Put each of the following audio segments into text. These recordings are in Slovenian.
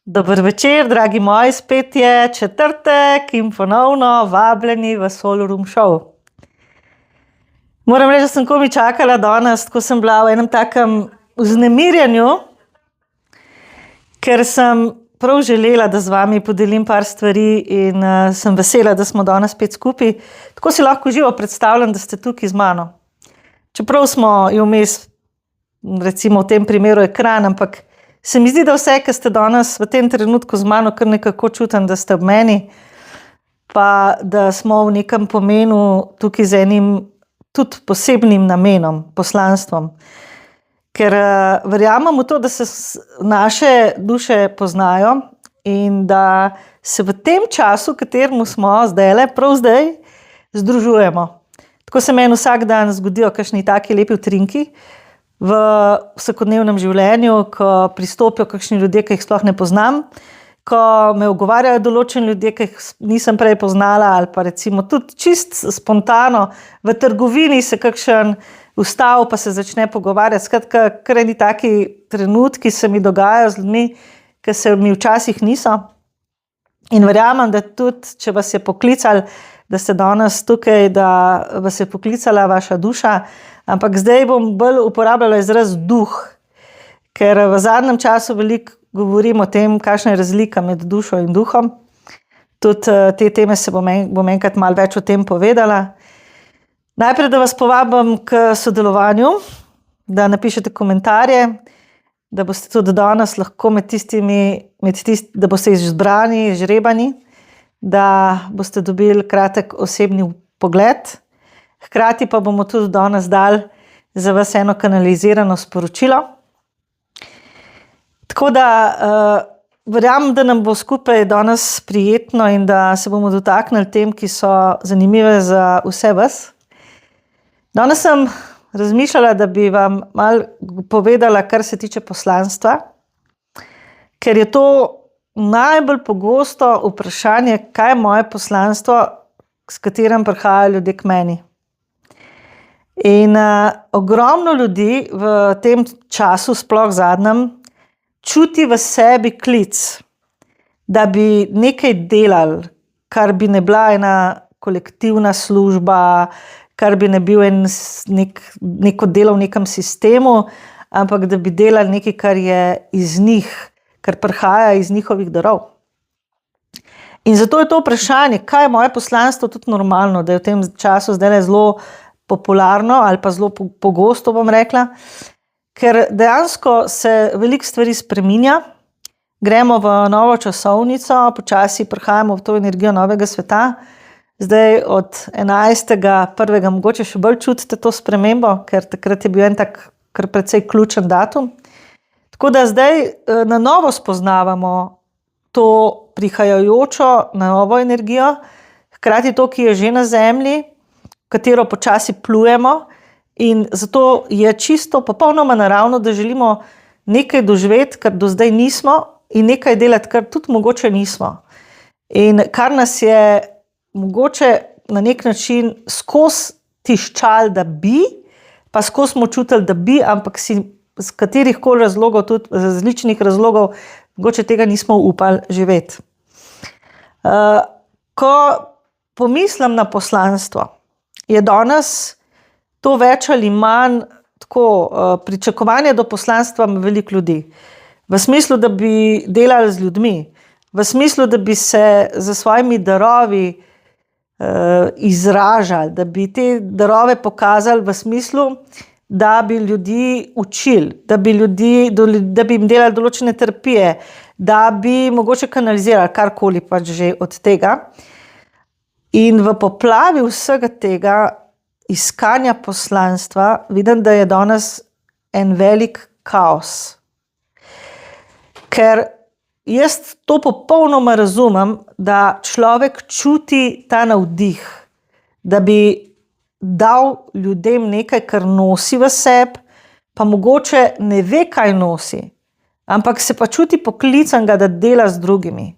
Dober večer, dragi moji, spet je četrtek in ponovno vabljeni v Soul Room Show. Moram reči, da sem komaj čakala danes, ko sem bila v enem takem vznemirjenju, ker sem prav želela, da z vami podelim par stvari in sem vesela, da smo danes spet skupaj. Tako si lahko živo predstavljam, da ste tukaj z mano. Čeprav smo jo vmes, recimo v tem primeru ekran, ampak se mi zdi, da vse, ki ste danes v tem trenutku z mano, kar nekako čutim, da ste ob meni, pa da smo v nekem pomenu tukaj z enim tudi posebnim namenom, poslanstvom. Ker verjamem v to, da se naše duše poznajo in da se v tem času, v katerem smo zdajle, prav zdaj, združujemo. Tako se meni vsak dan zgodijo kakšni taki lepi utrinki v vsakodnevnem življenju, ko pristopijo kakšni ljudje, ki jih sploh ne poznam, ko me ogovarjajo določeni ljudje, ki jih nisem prej poznala, ali pa recimo tudi čist spontano v trgovini se kakšen ustav, pa se začne pogovarjati. Skratka, kar eni taki trenutki se mi dogajajo z ljudmi, ki se mi včasih niso. In verjamem, da tudi, če vas je poklical, da ste danes tukaj, da vas je poklicala vaša duša, ampak zdaj bom bolj uporabljala izraz duh, ker v zadnjem času veliko govorim o tem, kakšna je razlika med dušo in duhom. Tudi te teme se bom enkrat malo več o tem povedala. Najprej, da vas povabim k sodelovanju, da napišete komentarje, da boste tudi danes lahko da boste izbrani, žrebani, da boste dobili kratek osebni pogled. Hkrati pa bomo tudi danes dali za vas eno kanalizirano sporočilo. Tako da verjamem, da nam bo skupaj danes prijetno in da se bomo dotaknili tem, ki so zanimive za vse vas. Danes sem razmišljala, da bi vam malo povedala, kar se tiče poslanstva, ker je to najbolj pogosto vprašanje, kaj je moje poslanstvo, s katerim prihajajo ljudje k meni. In ogromno ljudi v tem času, sploh zadnjem, čuti v sebi klic, da bi nekaj delali, kar bi ne bila ena kolektivna služba, kar bi ne bil neko delo v nekem sistemu, ampak da bi delali nekaj, kar je iz njih, kar prihaja iz njihovih darov. In zato je to vprašanje, kaj je moje poslanstvo, tudi normalno, da je v tem času zdaj zelo popularno ali pa zelo pogosto, bom rekla, ker dejansko se veliko stvari spreminja, gremo v novo časovnico, počasi prihajamo v to energijo novega sveta. Zdaj od 11.1. mogoče še bolj čutite to spremembo, ker takrat je bil en tak kar precej ključen datum. Tako da zdaj na novo spoznavamo to prihajajočo na novo energijo, hkrati to, ki je že na zemlji, katero počasi plujemo, in zato je čisto popolnoma naravno, da želimo nekaj doživeti, kar do zdaj nismo, in nekaj delati, kar tudi mogoče nismo. In kar nas je mogoče na nek način skozi tiščali, da bi, pa skozi smo čutili, da bi, ampak si z katerih koli razlogov, tudi z različnih razlogov, mogoče tega nismo upali živeti. Ko pomislim na poslanstvo, je danes to več ali manj tako pričakovanje do poslanstva veliko ljudi. V smislu, da bi delali z ljudmi, v smislu, da bi se za svojimi darovi izražali, da bi te darove pokazali v smislu, da bi ljudi učili, da bi jim delali določene terapije, da bi mogoče kanalizirali karkoli pač že od tega. In v poplavi vsega tega iskanja poslanstva vidim, da je danes en velik kaos. Ker jaz to popolnoma razumem, da človek čuti ta navdih, da bi dal ljudem nekaj, kar nosi v sebi, pa mogoče ne ve, kaj nosi, ampak se pa čuti poklicanega, da dela z drugimi.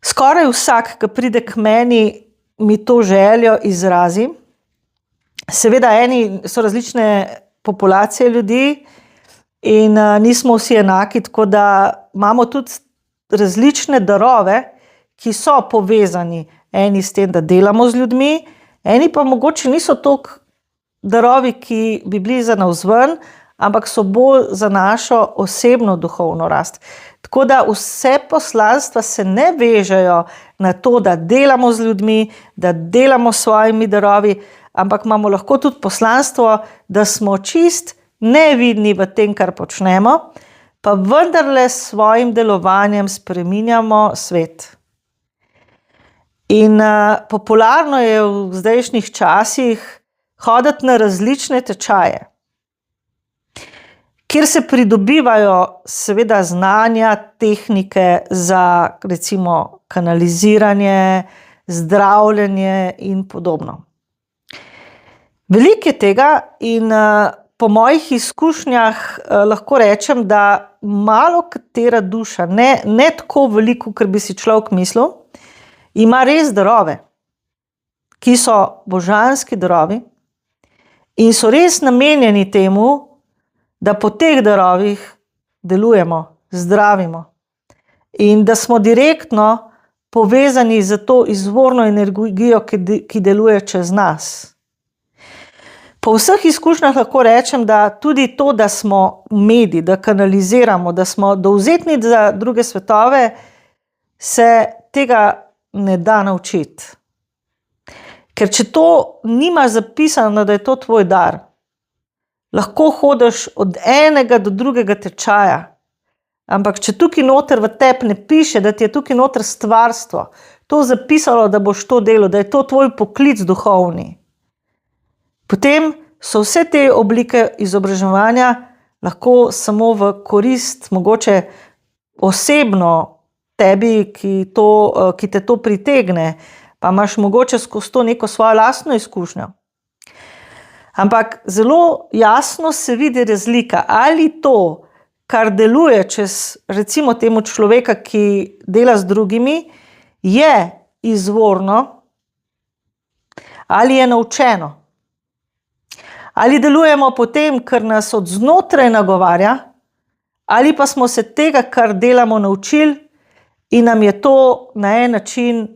Skoraj vsak, ki pride k meni, mi to željo izrazi. Seveda so različne populacije ljudi in nismo vsi enaki, tako da imamo tudi različne darove, ki so povezani eni s tem, da delamo z ljudmi, eni pa mogoče niso toliko darovi, ki bi bili za navzven, ampak so bolj za našo osebno duhovno rast. Tako da vse poslanstva se ne vežejo na to, da delamo z ljudmi, da delamo s svojimi darovi, ampak imamo lahko tudi poslanstvo, da smo čist nevidni v tem, kar počnemo, pa vendarle s svojim delovanjem spreminjamo svet. In popularno je v zdajšnjih časih hoditi na različne tečaje, kjer se pridobivajo seveda znanja, tehnike za recimo kanaliziranje, zdravljenje in podobno. Veliko je tega in po mojih izkušnjah lahko rečem, da malo katera duša, ne tako veliko, kar bi si človek mislil, ima res darove, ki so božanski darovi in so res namenjeni temu, da po teh darovih delujemo, zdravimo in da smo direktno povezani z to izvorno energijo, ki deluje čez nas. Po vseh izkušnjah lahko rečem, da tudi to, da smo medi, da kanaliziramo, da smo dovzetni za druge svetove, se tega ne da naučiti. Ker če to nimaš zapisano, da je to tvoj dar, lahko hodiš od enega do drugega tečaja, ampak če tukaj noter v tebi ne piše, da ti je tukaj noter stvarstvo, to zapisalo, da boš to delal, da je to tvoj poklic duhovni, potem so vse te oblike izobraževanja lahko samo v korist, mogoče osebno tebi, ki te to pritegne, pa imaš mogoče skozi to neko svojo lastno izkušnjo. Ampak zelo jasno se vidi razlika, ali to, kar deluje čez recimo temu človeka, ki dela z drugimi, je izvorno ali je naučeno. Ali delujemo po tem, kar nas od znotraj nagovarja, ali pa smo se tega, kar delamo, naučili in nam je to na en način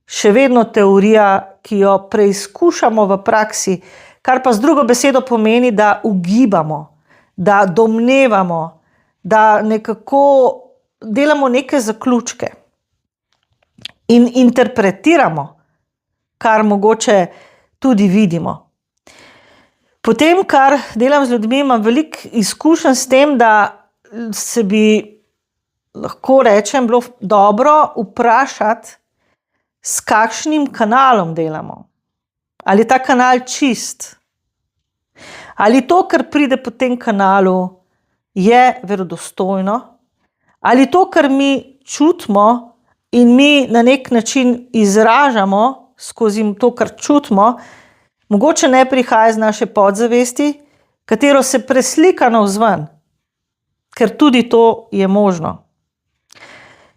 še vedno teorija, ki jo preizkušamo v praksi, kar pa z drugo besedo pomeni, da ugibamo, da domnevamo, da nekako delamo neke zaključke in interpretiramo, kar mogoče tudi vidimo. Potem, kar delam z ljudmi, imam veliko izkušenj s tem, da se bi lahko rečem bilo dobro vprašati, s kakšnim kanalom delamo. Ali je ta kanal čist? Ali to, kar pride po tem kanalu, je verodostojno? Ali to, kar mi čutimo in mi na nek način izražamo skozi to, kar čutimo, mogoče ne prihaja iz naše podzavesti, katero se preslika navzven, ker tudi to je možno.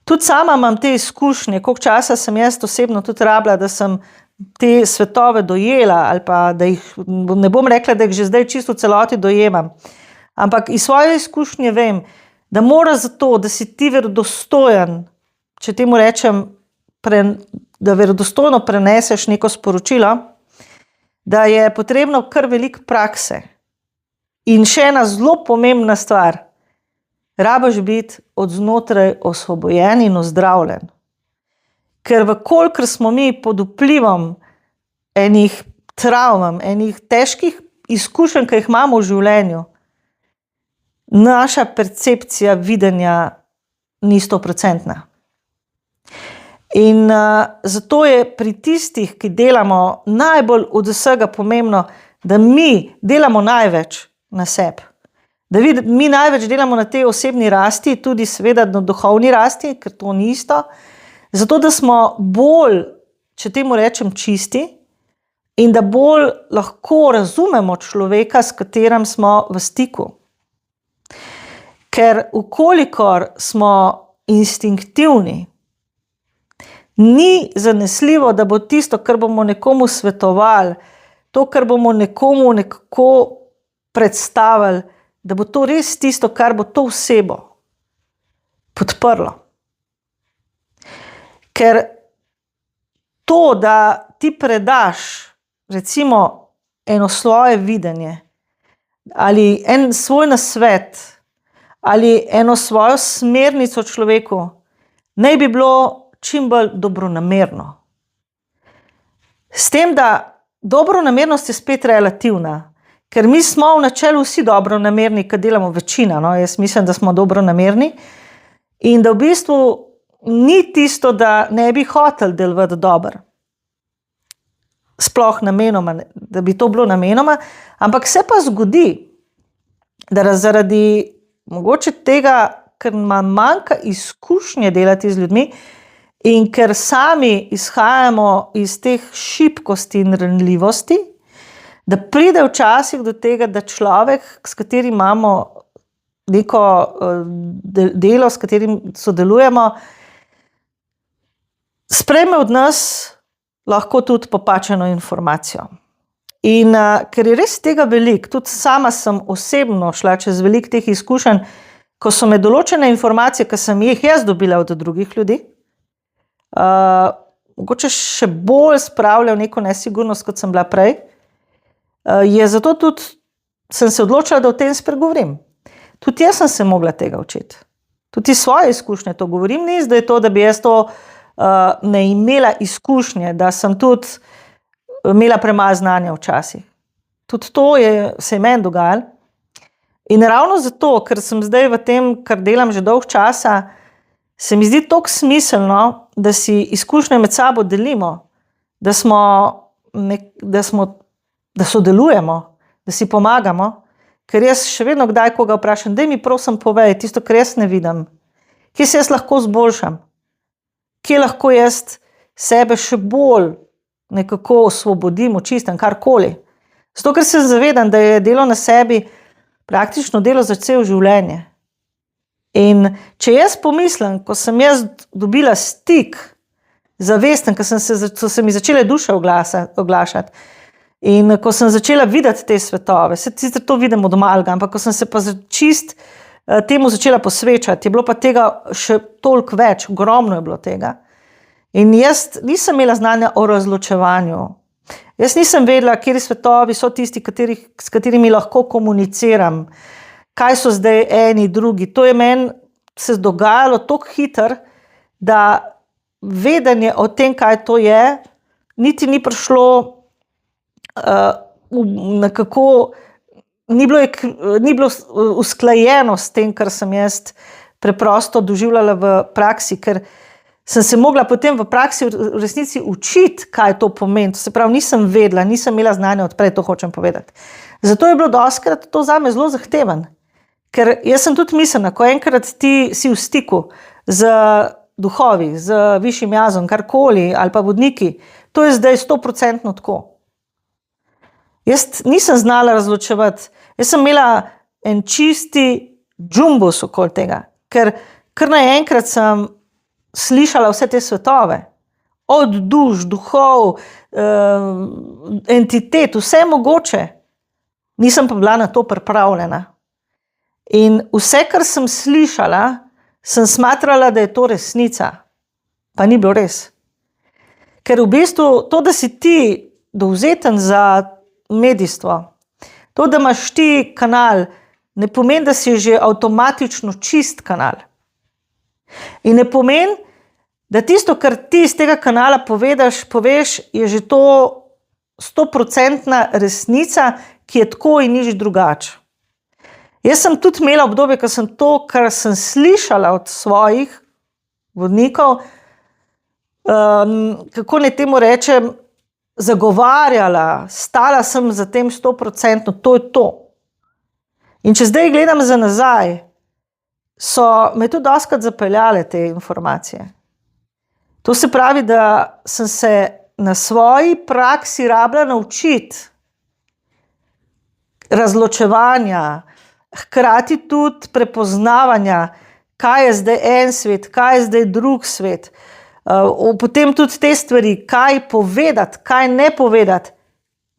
Tudi sama imam te izkušnje, koliko časa sem jaz osebno tudi rabila, da sem te svetove dojela, ali pa da jih, ne bom rekla, da jih že zdaj čisto v celoti dojemam, ampak iz svoje izkušnje vem, da mora zato, da si ti verodostojen, če temu rečem, da verodostojno preneseš neko sporočilo, da je potrebno kar veliko prakse. In še ena zelo pomembna stvar, rabiš biti od znotraj osvobojen in ozdravljen. Ker vkolikor smo mi pod vplivom enih travm, enih težkih izkušenj, ki jih imamo v življenju, naša percepcija videnja ni 100%. In zato je pri tistih, ki delamo najbolj od vsega pomembno, da mi delamo največ na sebi. Da mi največ delamo na tej osebni rasti, tudi seveda na duhovni rasti, ker to ni isto, zato da smo bolj, če temu rečem, čisti in da bolj lahko razumemo človeka, s katerim smo v stiku. Ker vkolikor smo instinktivni, ni zanesljivo, da bo tisto, kar bomo nekomu svetovali, to, kar bomo nekomu nekako predstavili, da bo to res tisto, kar bo to osebo podprlo. Ker to, da ti predaš recimo eno svoje videnje ali en svoj nasvet ali eno svojo smernico človeku, naj bi bilo čim bolj dobronamerno. S tem, da dobronamernost je spet relativna, ker mi smo v načelu vsi dobronamerni, kad delamo večina, no? Jaz mislim, da smo dobronamerni in da v bistvu ni tisto, da ne bi hotel delovati dobro. Sploh namenoma, da bi to bilo namenoma, ampak se pa zgodi, da zaradi mogoče tega, ker manjka izkušnje delati z ljudmi in ker sami izhajamo iz teh šibkosti in ranljivosti, da pride včasih do tega, da človek, s katerim imamo neko delo, s katerim sodelujemo, sprejme od nas lahko tudi popačeno informacijo. In ker je res tega veliko, tudi sama sem osebno šla čez veliko teh izkušenj, ko so me določene informacije, ki sem jih jaz dobila od drugih ljudi, mogoče še bolj spravlja v neko nesigurnost, kot sem bila prej, je zato tudi sem se odločila, da o tem spregovorim. Tudi jaz sem se mogla tega učiti. Tudi svoje izkušnje to govorim, ni zdaj to, da bi jaz to ne imela izkušnje, da sem tudi imela premalo znanja včasih. Tudi to se je meni dogajalo. In ravno zato, ker sem zdaj v tem, kar delam že dolgo časa, se mi zdi toliko smiselno, da si izkušnje med sabo delimo, da sodelujemo, da si pomagamo, ker jaz še vedno kdaj koga vprašam, daj mi prosim povej, tisto, kar jaz ne vidim, kje se jaz lahko zboljšam, kje lahko jaz sebe še bolj nekako osvobodim, očistim, karkoli. Zato, ker se zavedam, da je delo na sebi praktično delo za cel življenje. In če jaz pomislim, ko sem jaz dobila stik zavesten, ko so se mi začele duše oglašati in ko sem začela videti te svetove, sicer to vidim od malega, ampak ko sem se pa čist temu začela posvečati, je bilo pa tega še toliko več, ogromno je bilo tega. In jaz nisem imela znanja o razločevanju. Jaz nisem vedela, kateri svetovi so tisti, s katerimi lahko komuniciram, kaj so zdaj eni, drugi. To je meni se dogajalo tako hitro, da vedenje o tem, kaj to je, niti ni prišlo nekako, ni bilo usklajeno s tem, kar sem jaz preprosto doživljala v praksi, ker sem se mogla potem v praksi v resnici učiti, kaj to pomeni. To se pravi, nisem vedela, nisem imela znanja odprej, to hočem povedati. Zato je bilo dostikrat to zame zelo zahteven. Ker jaz sem tudi mislila, ko enkrat ti si v stiku z duhovi, z višjim jazom, karkoli, ali pa vodniki, to je zdaj 100% tako. Jaz nisem znala razločevati. Jaz sem imela en čisti džumbus okoli tega, ker kar naenkrat sem slišala vse te svetove, od duš, duhov, entitet, vse mogoče. Nisem pa bila na to pripravljena. In vse, kar sem slišala, sem smatrala, da je to resnica. Pa ni bilo res. Ker v bistvu to, da si ti dovzeten za medijstvo, to, da imaš ti kanal, ne pomeni, da si že avtomatično čist kanal. In ne pomeni, da tisto, kar ti iz tega kanala poveš, je že to 100% resnica, ki je tako in nič drugače. Jaz sem tudi imela obdobje, ko sem to, kar sem slišala od svojih vodnikov, kako naj temu rečem, zagovarjala, stala sem za tem 100%, to je to. In če zdaj gledam za nazaj, so me tudi dostikrat zapeljale te informacije. To se pravi, da sem se na svoji praksi rabila naučiti razločevanja, hkrati tudi prepoznavanja, kaj je zdaj en svet, kaj je zdaj drug svet. Potem tudi te stvari, kaj povedati, kaj ne povedati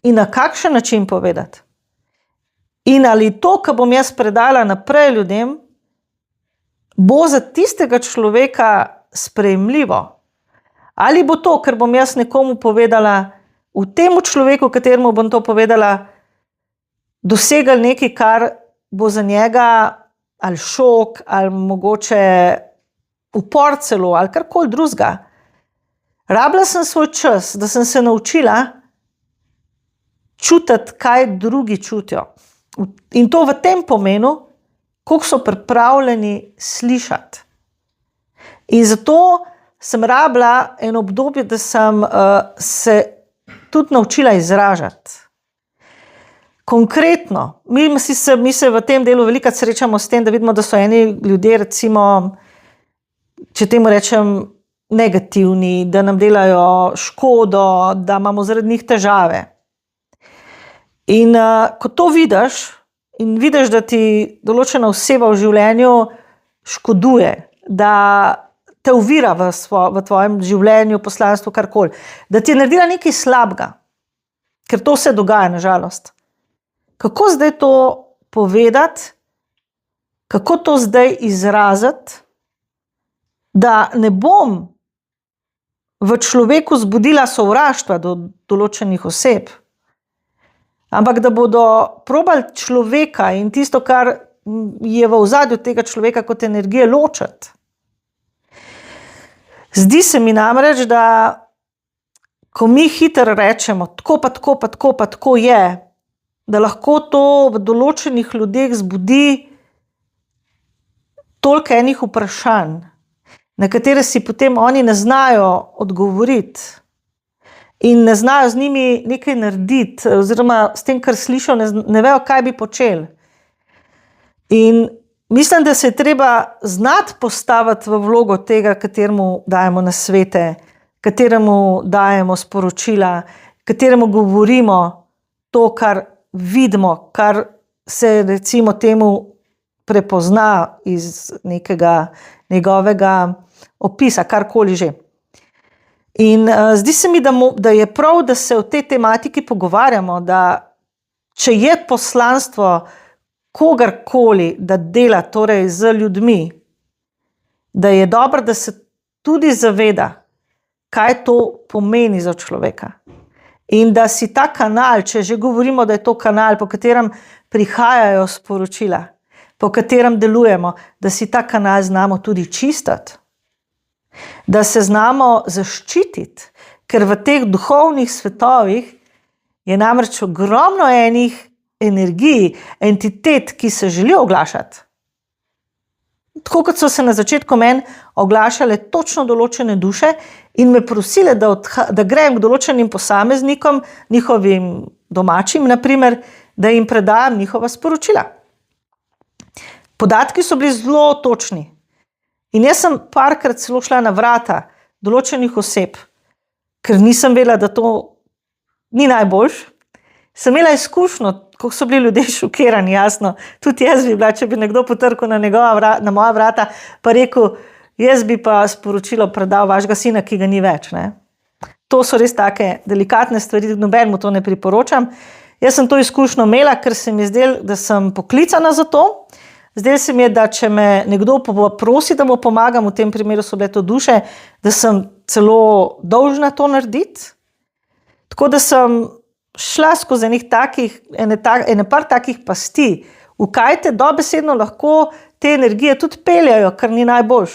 in na kakšen način povedati. In ali to, kar bom jaz predala naprej ljudem, bo za tistega človeka sprejemljivo. Ali bo to, ker bom jaz nekomu povedala, v temu človeku, kateremu bom to povedala, dosegel nekaj, kar bo za njega ali šok, ali mogoče upor celo, ali karkoli drugega. Rabila sem svoj čas, da sem se naučila čutiti, kaj drugi čutijo. In to v tem pomenu, koliko so pripravljeni slišati. In zato sem rabila eno obdobje, da sem se tudi naučila izražati. Konkretno, mi se v tem delu velikokrat srečamo s tem, da vidimo, da so eni ljudje, recimo, če temu rečem, negativni, da nam delajo škodo, da imamo zaradi njih težave. In ko to vidiš in vidiš, da ti določena oseba v življenju škoduje, da te ovira v tvojem življenju, poslanstvu, karkoli, da ti je naredila nekaj slabega, ker to se dogaja, na žalost. Kako zdaj to povedati, kako to zdaj izraziti, da ne bom v človeku zbudila sovraštva do določenih oseb, ampak da bodo probali človeka in tisto, kar je v ozadju tega človeka kot energije, ločiti. Zdi se mi namreč, da ko mi hitro rečemo, tako je, da lahko to v določenih ljudeh zbudi toliko enih vprašanj, na katere si potem oni ne znajo odgovoriti in ne znajo z njimi nekaj narediti, oziroma s tem, kar slišijo, ne vejo, kaj bi počeli. In mislim, da se je treba znati postaviti v vlogo tega, kateremu dajemo nasvete, kateremu dajemo sporočila, kateremu govorimo to, kar vidimo, kar se recimo temu prepozna iz nekega njegovega opisa, karkoli že. In zdi se mi, da je prav, da se o tej tematiki pogovarjamo, da če je poslanstvo kogarkoli, da dela torej z ljudmi, da je dobro, da se tudi zaveda, kaj to pomeni za človeka. In da si ta kanal, če že govorimo, da je to kanal, po katerem prihajajo sporočila, po katerem delujemo, da si ta kanal znamo tudi čistiti, da se znamo zaščititi, ker v teh duhovnih svetovih je namreč ogromno enih energij, entitet, ki se želijo oglašati. Tako kot so se na začetku meni oglašale točno določene duše in me prosile, da grem k določenim posameznikom, njihovim domačim, naprimer, da jim predajam njihova sporočila. Podatki so bili zelo točni. In jaz sem parkrat celo šla na vrata določenih oseb, ker nisem vedela, da to ni najboljš. Sem imela izkušnjo, kako so bili ljudje šokirani, jasno. Tudi jaz bi bila, če bi nekdo potrkal na moja vrata, pa rekel, jaz bi pa sporočilo predal vašega sina, ki ga ni več. Ne? To so res take delikatne stvari, nobenemu to ne priporočam. Jaz sem to izkušnjo imela, ker se mi je zdelo, da sem poklicana za to. Zdelo se mi je, da če me nekdo prosi, da mu pomagam, v tem primeru so bile to duše, da sem celo dolžna to narediti. Tako da sem šla skozi ene par takih pasti, v kaj te dobesedno lahko te energije tudi peljajo, kar ni najboljš.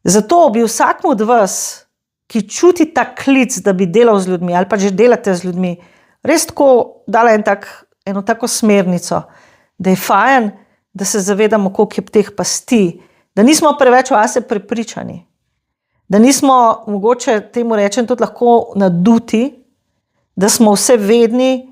Zato bi vsakmu od vas, ki čuti ta klic, da bi delal z ljudmi, ali pa že delate z ljudmi, res tako dala eno tako smernico, da je fajn, da se zavedamo, koliko je teh pasti, da nismo preveč vase prepričani, da nismo, mogoče temu rečem, tudi lahko naduti, da smo vse vedni,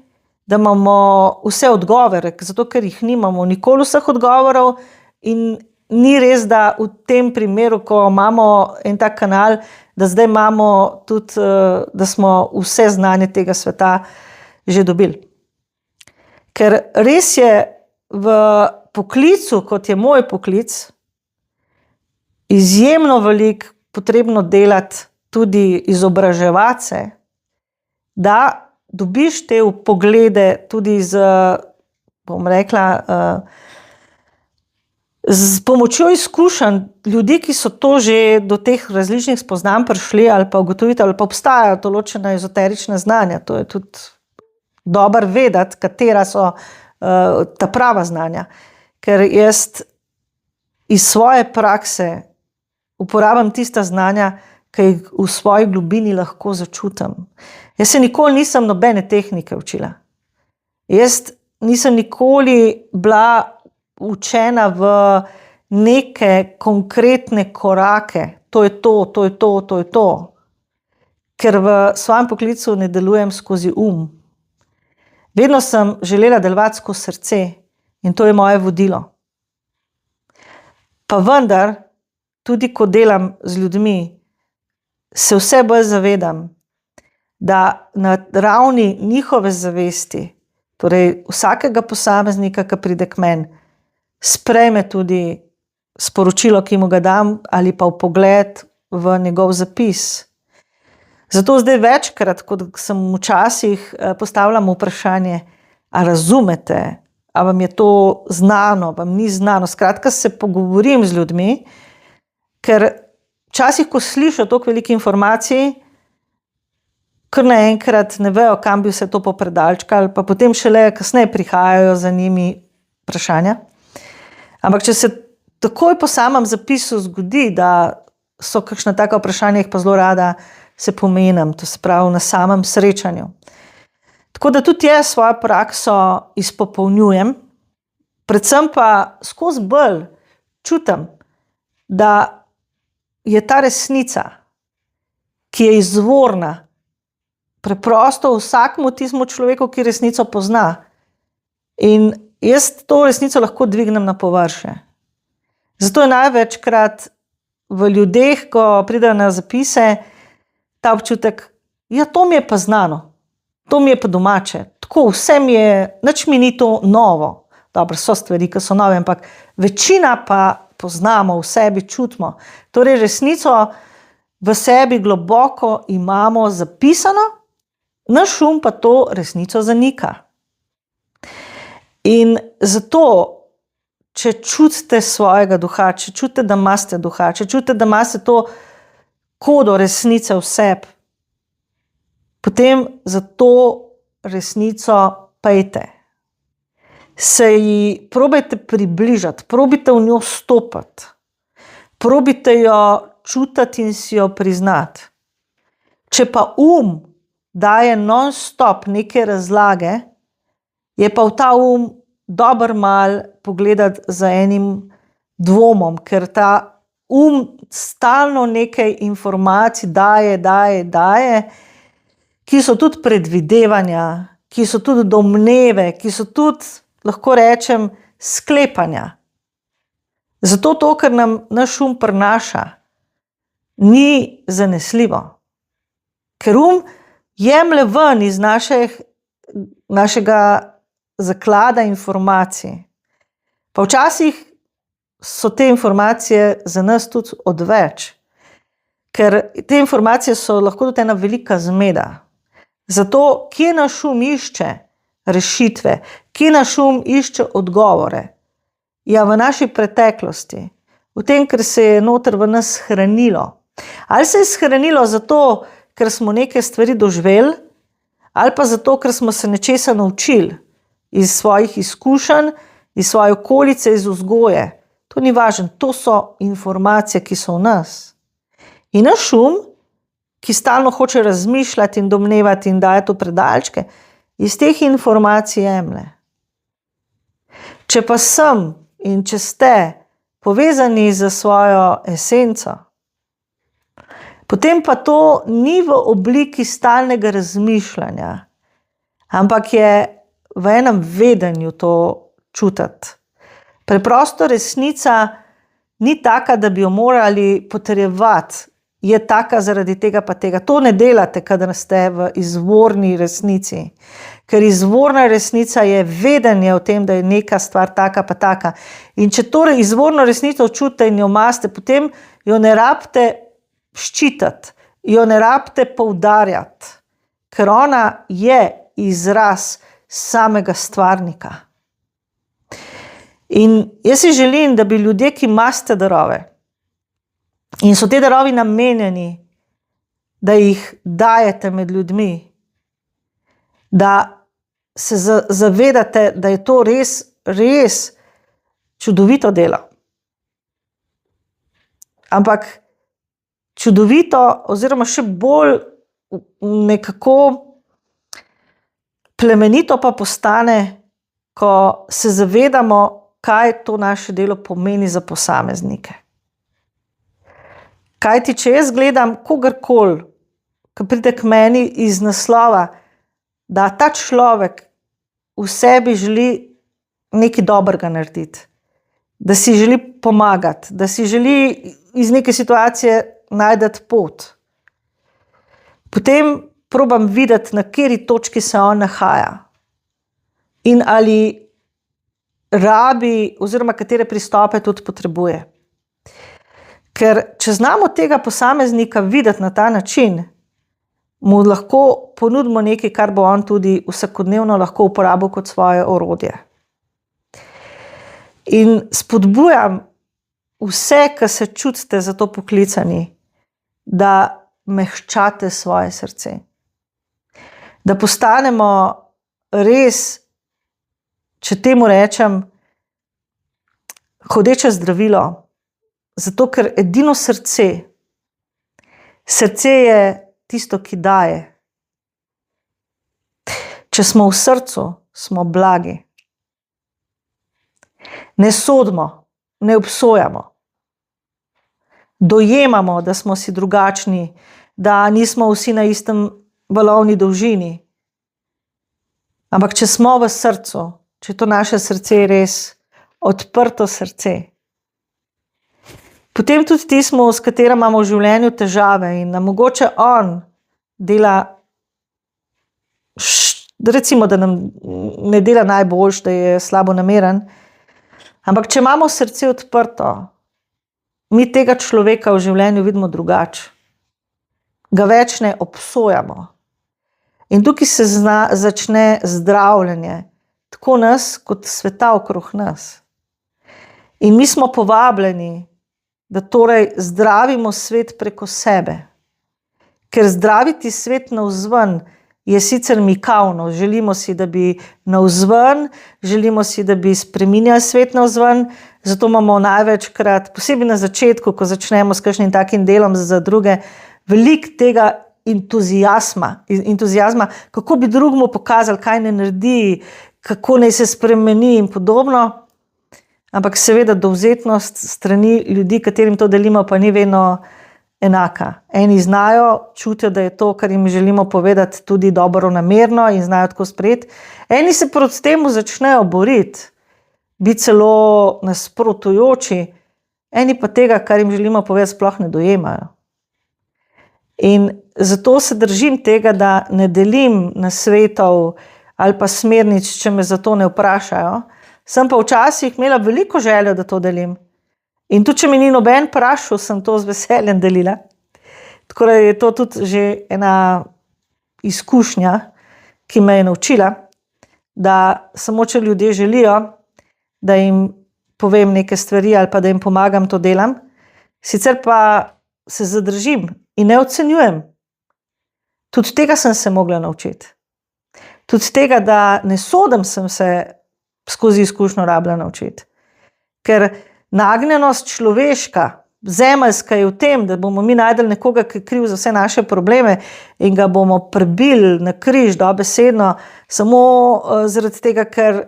da imamo vse odgovore, zato ker jih nimamo nikoli vseh odgovorov in ni res, da v tem primeru, ko imamo en tak kanal, da zdaj imamo tudi, da smo vse znanje tega sveta že dobili. Ker res je v poklicu, kot je moj poklic, izjemno veliko potrebno delati, tudi izobraževati se, da dobiš te vpoglede tudi z, bom rekla, Z pomočjo izkušenj ljudi, ki so to že do teh različnih spoznanj prišli ali pa ugotoviti, ali pa obstajajo določena ezoterična znanja, to je tudi dobro vedeti, katera so ta prava znanja. Ker jaz iz svoje prakse uporabljam tista znanja, ki jih v svoji globini lahko začutim. Jaz se nikoli nisem nobene tehnike učila. Jaz nisem nikoli bila učena v neke konkretne korake. To je to, to je to, to je to. Ker v svojem poklicu ne delujem skozi Vedno sem želela delovati skozi srce in to je moje vodilo. Pa vendar, tudi ko delam z ljudmi, se vse bolj zavedam, da na ravni njihove zavesti, torej vsakega posameznika, ki pride k meni, sprejme tudi sporočilo, ki mu ga dam, ali pa vpogled v njegov zapis. Zato zdaj večkrat, kot sem včasih, postavljam vprašanje, a razumete, a vam je to znano, vam ni znano. Skratka, se pogovorim z ljudmi, ker včasih, ko slišijo toliko veliko informacij, kar naenkrat ne vejo, kam bi vse to popredalčkali, pa potem šele kasneje prihajajo za njimi vprašanja. Ampak če se takoj po samem zapisu zgodi, da so kakšna taka vprašanja, jih pa zelo rada se pomenim, to se pravi na samem srečanju. Tako da tudi jaz svojo prakso izpopolnjujem, predvsem pa skozi bolj čutim, da je ta resnica, ki je izvorna, preprosto vsakmu tistemu človeku, ki resnico pozna. In jaz to resnico lahko dvignem na površje. Zato je največkrat v ljudeh, ko pridejo na zapise, ta občutek, ja, to mi je pa znano, to mi je pa domače, tako vse mi je, nič mi ni to novo. Dobro, so stvari, ki so nove, ampak večina pa poznamo, v sebi čutimo. Torej, resnico v sebi globoko imamo zapisano, naš pa to resnico zanika. In zato, če čutite svojega duha, če čutite, da imate duha, če čutite, da imate to kodo resnice v sebi, potem za to resnico pejte. Se ji probajte približati, probajte v njo stopiti, probajte jo čutiti in si jo priznati. Če pa daje non-stop neke razlage, je pa v ta dober mal pogledati za enim dvomom, ker ta stalno nekaj informacij daje, ki so tudi predvidevanja, ki so tudi domneve, ki so tudi, lahko rečem, sklepanja. Zato to, kar nam naš prinaša, ni zanesljivo. Ker jemlje ven iz našega zaklada informacij. Pa včasih so te informacije za nas tudi odveč. Ker te informacije so lahko tudi ena velika zmeda. Zato, kje naš išče rešitve, kje naš išče odgovore? Ja, v naši preteklosti, v tem, ker se je noter v nas hranilo. Ali se je shranilo zato, ker smo neke stvari doživeli, ali pa zato, ker smo se nečesa naučili iz svojih izkušenj, iz svoje okolice, iz vzgoje. To ni važno, to so informacije, ki so v nas. In naš ki stalno hoče razmišljati in domnevati in daje to predalčke, iz teh informacij jemlje. Če pa sem in če ste povezani z svojo esenco, potem pa to ni v obliki stalnega razmišljanja, ampak je v enem vedenju to čutiti. Preprosto resnica ni taka, da bi jo morali potrjevati, je taka zaradi tega pa tega. To ne delate, kadar ste v izvorni resnici. Ker izvorna resnica je vedenje o tem, da je neka stvar taka pa taka. In če torej izvorno resnico čutite in jo imate, potem jo ne rabite ščitati, jo ne rabite poudarjati, ker ona je izraz samega stvarnika. In jaz si želim, da bi ljudje, ki imate darove in so te darovi namenjeni, da jih dajete med ljudmi, da se zavedate, da je to res, res čudovito delo. Ampak čudovito, oziroma še bolj nekako plemenito pa postane, ko se zavedamo, kaj to naše delo pomeni za posameznike. Kajti, če jaz gledam kogarkoli, ki pride k meni iz naslova, da ta človek v sebi želi nekaj dobrega narediti, da si želi pomagati, da si želi iz neke situacije najti pot. Potem probam videti, na kateri točki se on nahaja in ali rabi oziroma katere pristope tudi potrebuje. Ker če znamo tega posameznika videti na ta način, mu lahko ponudimo nekaj, kar bo on tudi vsakodnevno lahko uporabil kot svoje orodje. In spodbujam vse, ki se čutite za to poklicani, da mehčate svoje srce. Da postanemo res, če temu rečem, hodeče zdravilo. Zato, ker edino srce je tisto, ki daje. Če smo v srcu, smo blagi. Ne sodimo, ne obsojamo. Dojemamo, da smo si drugačni, da nismo vsi na istem valovni dolžini. Ampak če smo v srcu, če to naše srce je res odprto srce, potem tudi tismo, s katerim imamo v življenju težave in nam mogoče on dela, recimo, da nam ne dela najboljš, da je slabo nameren, ampak če imamo srce odprto, mi tega človeka v življenju vidimo drugače. Ga več ne obsojamo. In tukaj se začne zdravljenje, tako nas, kot sveta okrog nas. In mi smo povabljeni, da torej zdravimo svet preko sebe. Ker zdraviti svet navzven je sicer mikavno. Želimo si, da bi navzven, želimo si, da bi spreminjali svet navzven, zato imamo največkrat, posebej na začetku, ko začnemo s kakšnim takim delom za druge, veliko tega entuzijazma, kako bi drugemu pokazali, kaj ne naredi, kako naj se spremeni in podobno. Ampak seveda dovzetnost strani ljudi, katerim to delimo, pa ni vedno enaka. Eni znajo, čutijo, da je to, kar jim želimo povedati, tudi dobronamerno in znajo tako sprejeti. Eni se proti temu začnejo boriti, biti celo nasprotujoči, eni pa tega, kar jim želimo povedati, sploh ne dojemajo. In zato se držim tega, da ne delim nasvetov ali pa smernic, če me za to ne vprašajo. Sem pa včasih imela veliko željo, da to delim. In tudi, če mi ni noben vprašal, sem to z veseljem delila. Tako da je to tudi že ena izkušnja, ki me je naučila, da samo če ljudje želijo, da jim povem neke stvari ali pa da jim pomagam, to delam. Sicer pa se zadržim in ne ocenjujem. Tudi tega sem se mogla naučiti. Tudi tega, da ne sodim, sem se skozi izkušnjo rabila naučiti. Ker nagnjenost človeška, zemeljska je v tem, da bomo mi najdeli nekoga, ki je kriv za vse naše probleme in ga bomo prebili na križ dobesedno samo zaradi tega, ker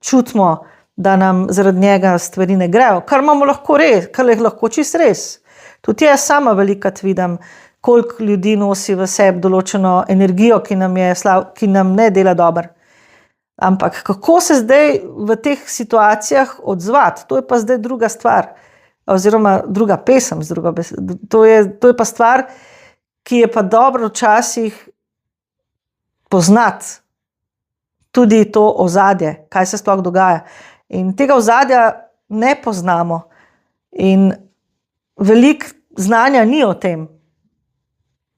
čutimo, da nam zaradi njega stvari ne grejo. Kar imamo lahko res, kar je lahko čist res. Tudi jaz sama velikokrat vidim, koliko ljudi nosi v sebi določeno energijo, ki nam ne dela dobro. Ampak kako se zdaj v teh situacijah odzvati, to je pa zdaj druga stvar, oziroma druga pesem, to je pa stvar, ki je pa dobro včasih poznati tudi to ozadje, kaj se sploh dogaja. In tega ozadja ne poznamo in veliko znanja ni o tem.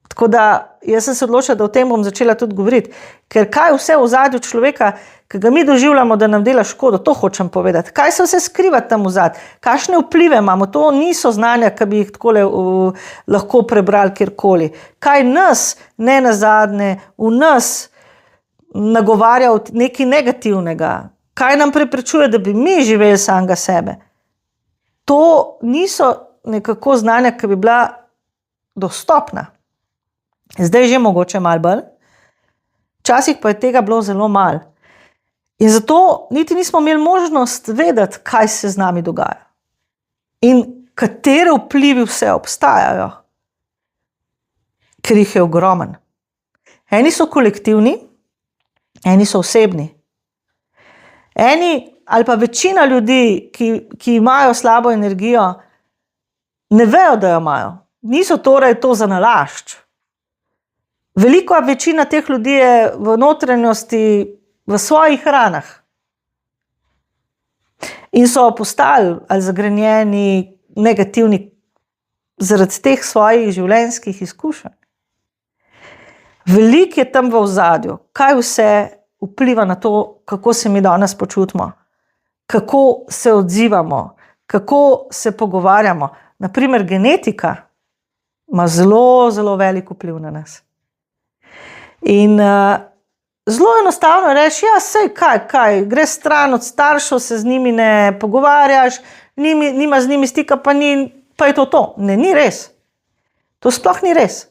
Tako da jaz sem se odločila, da o tem bom začela tudi govoriti, ker kaj vse v ozadju človeka, ki ga mi doživljamo, da nam dela škodo, to hočem povedati. Kaj se vse skriva tam v ozadju? Kakšne vplive imamo? To niso znanja, ki bi jih takole lahko prebrali kjerkoli. Kaj nas, ne nazadnje, v nas nagovarja od nekaj negativnega? Kaj nam preprečuje, da bi mi živeli samega sebe? To niso nekako znanja, ki bi bila dostopna. Zdaj že mogoče malo bolj. Včasih pa je tega bilo zelo malo. In zato niti nismo imeli možnost vedeti, kaj se z nami dogaja. In katere vplivi vse obstajajo. Ker jih je ogromen. Eni so kolektivni, eni so osebni. Eni ali pa večina ljudi, ki imajo slabo energijo, ne vejo, da jo imajo. Niso torej to za nalašč. Velika večina teh ljudi je v notranjosti, v svojih ranah. In so postali ali zagrenjeni, negativni zaradi teh svojih življenjskih izkušenj. Veliko je tam v ozadju, kaj vse vpliva na to, kako se mi danes počutimo, kako se odzivamo, kako se pogovarjamo. Naprimer, genetika ima zelo, zelo velik vpliv na nas. In zelo enostavno reči, ja, sej kaj, greš stran od staršev, se z njimi ne pogovarjaš, nima z njimi stika, pa je to. Ne, ni res. To sploh ni res.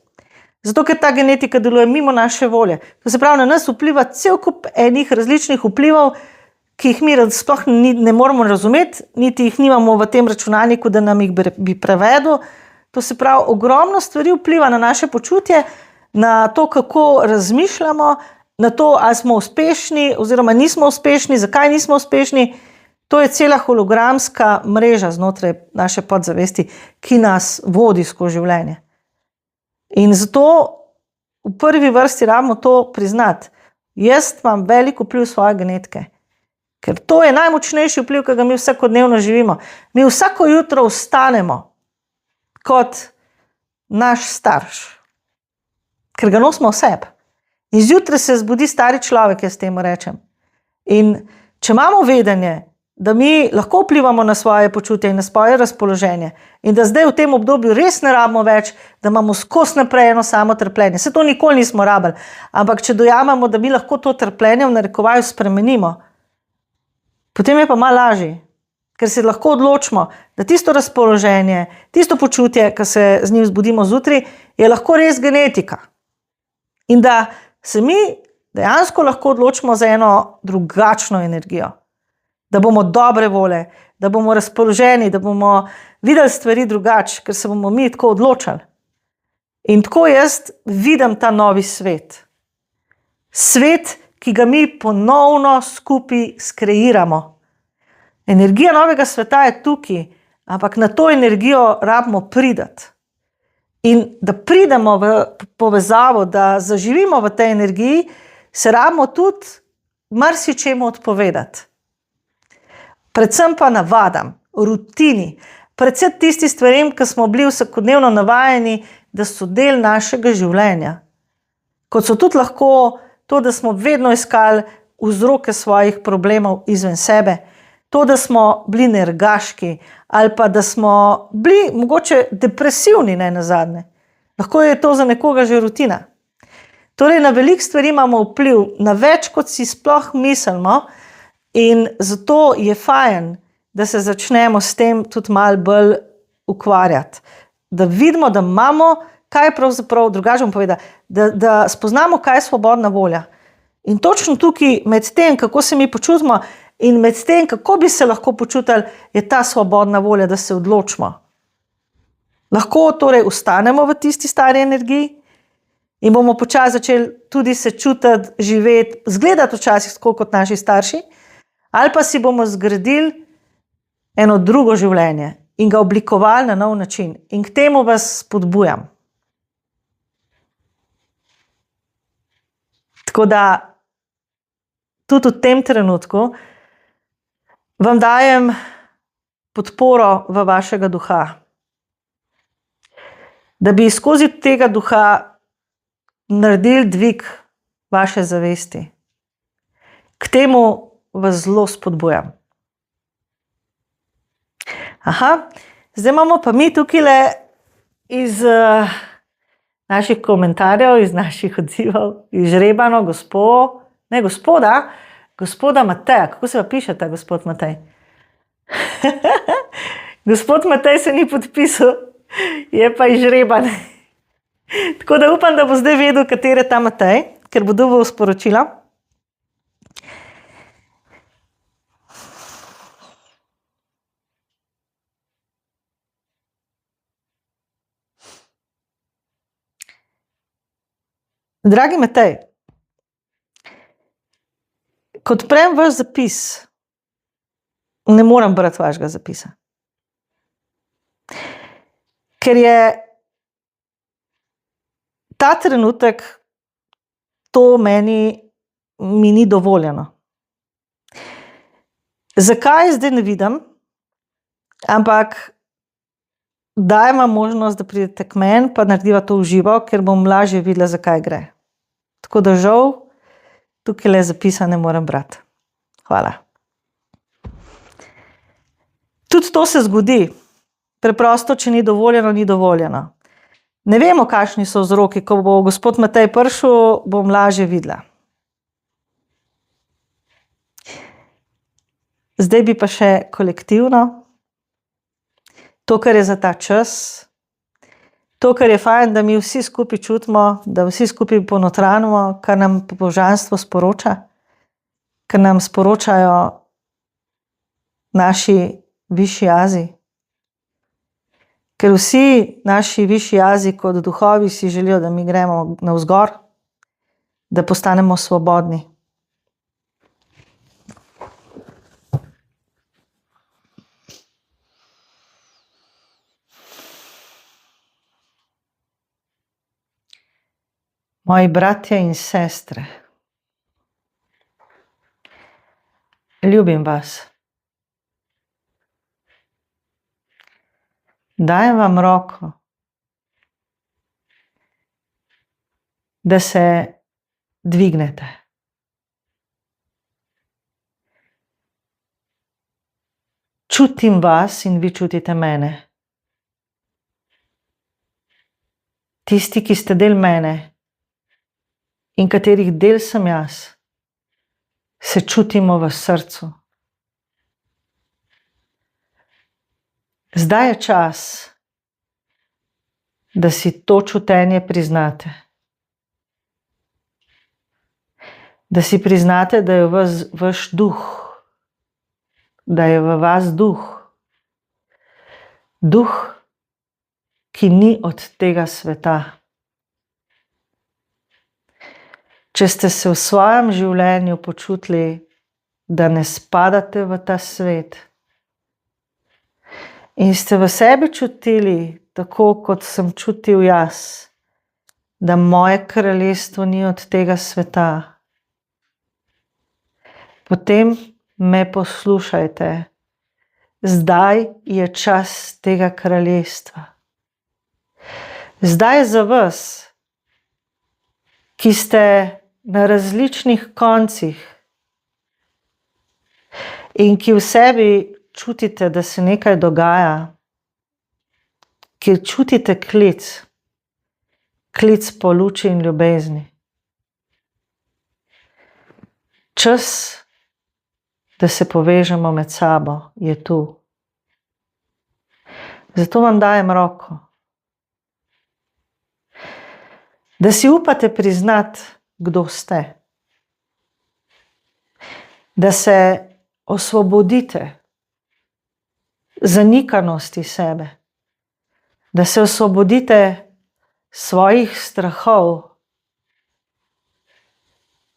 Zato, ker ta genetika deluje mimo naše volje. To se pravi, na nas vpliva cel kup enih različnih vplivov, ki jih mi sploh ne moramo razumeti, niti jih nimamo v tem računalniku, da nam jih bi prevedel. To se pravi, ogromno stvari vpliva na naše počutje, na to, kako razmišljamo, na to, ali smo uspešni oziroma nismo uspešni, zakaj nismo uspešni. To je cela hologramska mreža znotraj naše podzavesti, ki nas vodi skozi življenje. In zato v prvi vrsti rabimo to priznati. Jaz imam veliko vpliv svoje genetike, ker to je najmočnejši vpliv, ki ga mi vsakodnevno živimo. Mi vsako jutro vstanemo kot naš starš, ker ga nosimo v sebi. In zjutraj se zbudi stari človek, jaz temu rečem. In če imamo vedenje, da mi lahko vplivamo na svoje počutje in na svoje razpoloženje in da zdaj v tem obdobju res ne rabimo več, da imamo skozi naprej eno samo trpljenje. Se to nikoli nismo rabili, ampak če dojamemo, da mi lahko to trpljenje v narekovaju spremenimo, potem je pa malo lažje, ker se lahko odločimo, da tisto razpoloženje, tisto počutje, ki se z njim zbudimo zjutraj, je lahko res genetika. In da se mi dejansko lahko odločimo za eno drugačno energijo. Da bomo dobre vole, da bomo razpoloženi, da bomo videli stvari drugače, ker se bomo mi tako odločali. In tako jaz vidim ta novi svet. Svet, ki ga mi ponovno skupaj skreiramo. Energija novega sveta je tukaj, ampak na to energijo rabimo pridati. In da pridemo v povezavo, da zaživimo v tej energiji, se rabimo tudi marsičemu odpovedati. Predvsem pa navadam, rutini, predvsem tisti stvarem, ki smo bili vsakodnevno navajeni, da so del našega življenja. Kot so tudi lahko to, da smo vedno iskali vzroke svojih problemov izven sebe, to, da smo bili nergaški ali pa da smo bili mogoče depresivni, ne nazadnje. Lahko je to za nekoga že rutina. Torej, na veliko stvari imamo vpliv, na več, kot si sploh mislimo, in zato je fajn, da se začnemo s tem tudi malo bolj ukvarjati. Da vidimo, da imamo, kaj je pravzaprav, drugače bom povedala, da spoznamo, kaj je svobodna volja. In točno tukaj med tem, kako se mi počutimo in med tem, kako bi se lahko počutili, je ta svobodna volja, da se odločimo. Lahko torej ustanemo v tisti stari energiji in bomo počasi začeli tudi se čutiti, živeti, zgledati včasih tako kot naši starši, ali pa si bomo zgradili eno drugo življenje in ga oblikovali na nov način. In k temu vas spodbujam. Tako da tudi v tem trenutku vam dajem podporo v vašega duha. Da bi skozi tega duha naredili dvig vaše zavesti. K temu vas zelo spodbujam. Zdaj imamo pa mi tukaj iz naših komentarjev, iz naših odzivov, izžrebano gospoda Mateja. Kako se pa pišete, gospod Matej? Gospod Matej se ni podpisal, je pa izžreban. Tako da upam, da bo zdaj vedel, kater je ta Matej, ker bo dobil sporočila. Dragi Matej, ko odprem vaš zapis, ne morem brati vašega zapisa. Ker je ta trenutek, to mi ni dovoljeno. Zakaj, zdaj ne vidim, ampak dajem vam možnost, da pridete k meni, pa narediva to v živo, ker bom lažje videla, zakaj gre. Tako da žal, tukaj le zapisa ne morem brati. Hvala. Tudi to se zgodi. Preprosto, če ni dovoljeno, ni dovoljeno. Ne vemo, kakšni so vzroki. Ko bo gospod Matej prišel, bom lažje videla. Zdaj bi pa še kolektivno. To, kar je za ta čas. To, kar je fajn, da mi vsi skupaj čutimo, da vsi skupaj ponotranimo, kar nam božanstvo sporoča, kar nam sporočajo naši višji jazi. Ker vsi naši višji jazi kot duhovi si želijo, da mi gremo navzgor, da postanemo svobodni. Moji bratje in sestre, ljubim vas. Dajem vam roko, da se dvignete. Čutim vas in vi čutite mene. Tisti, ki ste del mene in katerih del sem jaz, se čutimo v srcu. Zdaj je čas, da si to čutenje priznate. Da si priznate, da je vaš duh, da je v vas duh. Duh, ki ni od tega sveta. Če ste se v svojem življenju počutili, da ne spadate v ta svet in ste v sebi čutili, tako kot sem čutil jaz, da moje kraljestvo ni od tega sveta, potem me poslušajte. Zdaj je čas tega kraljestva. Zdaj je za vas, ki ste na različnih koncih in ki v sebi čutite, da se nekaj dogaja, ki čutite klic po luči in ljubezni. Čas, da se povežemo med sabo, je tu. Zato vam dajem roko. Da si upate priznati, kdo ste. Da se osvobodite zanikanosti sebe. Da se osvobodite svojih strahov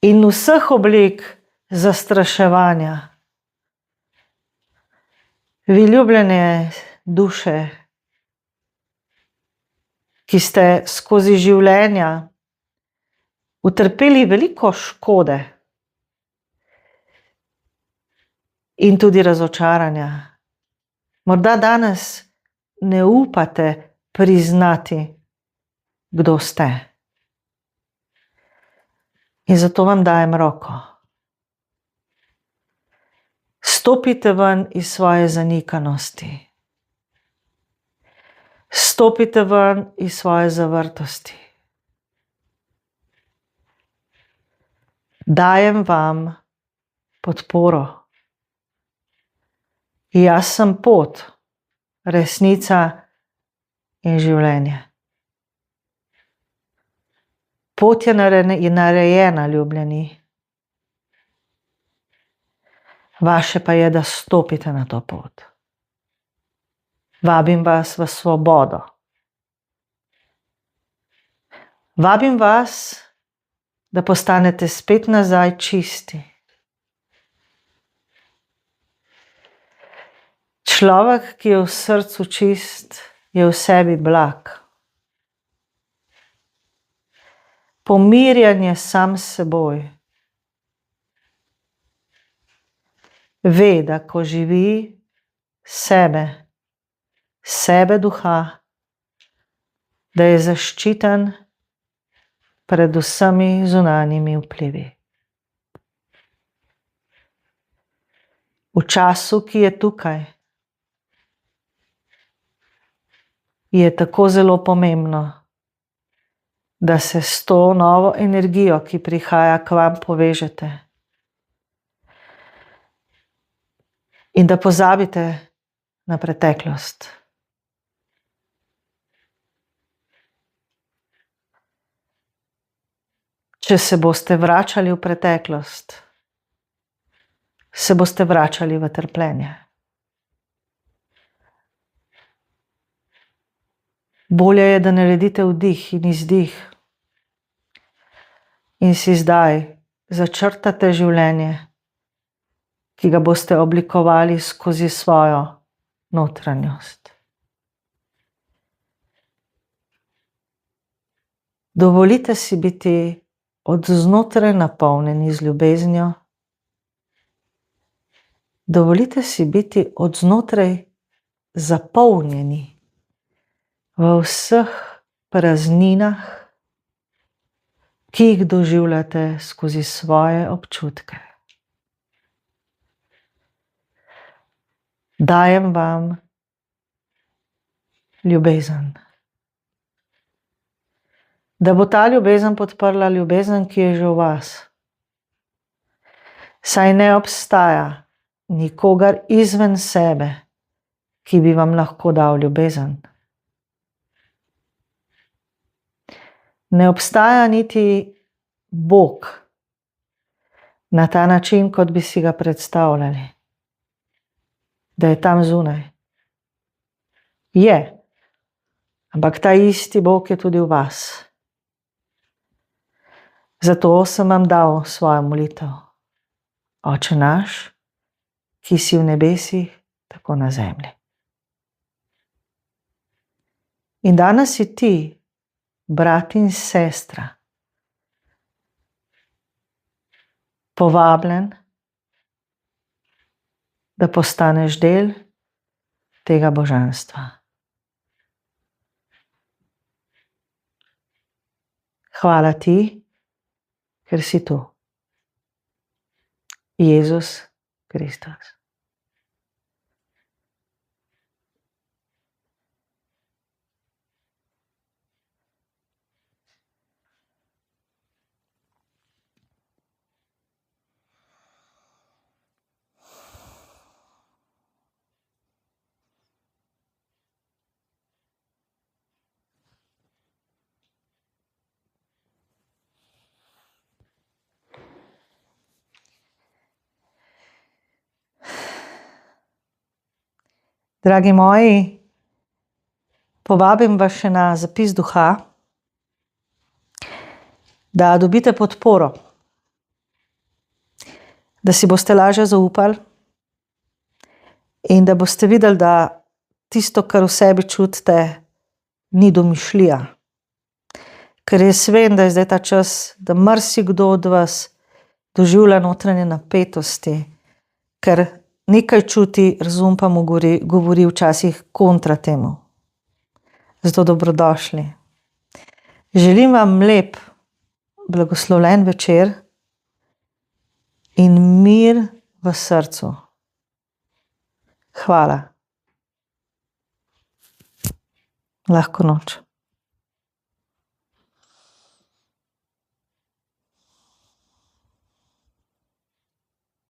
in vseh oblik zastraševanja. Vi ljubljene duše, ki ste skozi življenja utrpeli veliko škode in tudi razočaranja. Morda danes ne upate priznati, kdo ste. In zato vam dajem roko. Stopite ven iz svoje zanikanosti. Stopite ven iz svoje zavrtosti. Dajem vam podporo. Jaz sem pot, resnica in življenje. Pot je narejena, ljubljeni. Vaše pa je, da stopite na to pot. Vabim vas v svobodo. Vabim vas, da postanete spet nazaj čisti. Človek, ki je v srcu čist, je v sebi blag. Pomirjanje sam s seboj. Ve, da ko živi sebe duha, da je zaščiten pred vsemi zunanjimi vplivi. V času, ki je tukaj, je tako zelo pomembno, da se s to novo energijo, ki prihaja k vam, povežete. In da pozabite na preteklost. Če se boste vračali v preteklost, se boste vračali v trpljenje. Bolje je, da naredite vdih in izdih in si zdaj začrtate življenje, ki ga boste oblikovali skozi svojo notranjost. Dovolite si biti od znotraj napolnjeni z ljubeznijo. Dovolite si biti od znotraj zapolnjeni v vseh prazninah, ki jih doživljate skozi svoje občutke. Dajem vam ljubezen. Da bo ta ljubezen podprla ljubezen, ki je že v vas. Saj ne obstaja nikogar izven sebe, ki bi vam lahko dal ljubezen. Ne obstaja niti Bog na ta način, kot bi si ga predstavljali, da je tam zunaj. Je, ampak ta isti Bog je tudi v vas. Zato sem vam dal svojo molitev. Oče naš, ki si v nebesih, tako na zemlji. In danes si ti, brat in sestra, povabljen, da postaneš del tega božanstva. Hvala ti, ker si tu. Jezus Kristus. Dragi moji, povabim vas še na zapis duha, da dobite podporo, da si boste lažje zaupali in da boste videli, da tisto, kar v sebi čutite, ni domišljija. Ker jaz vem, da je zdaj ta čas, da marsikdo od vas doživlja notranje napetosti, ker nekaj čuti, razum pa mu govori včasih kontra temu. Zato dobrodošli. Želim vam lep, blagoslovljen večer in mir v srcu. Hvala. Lahko noč.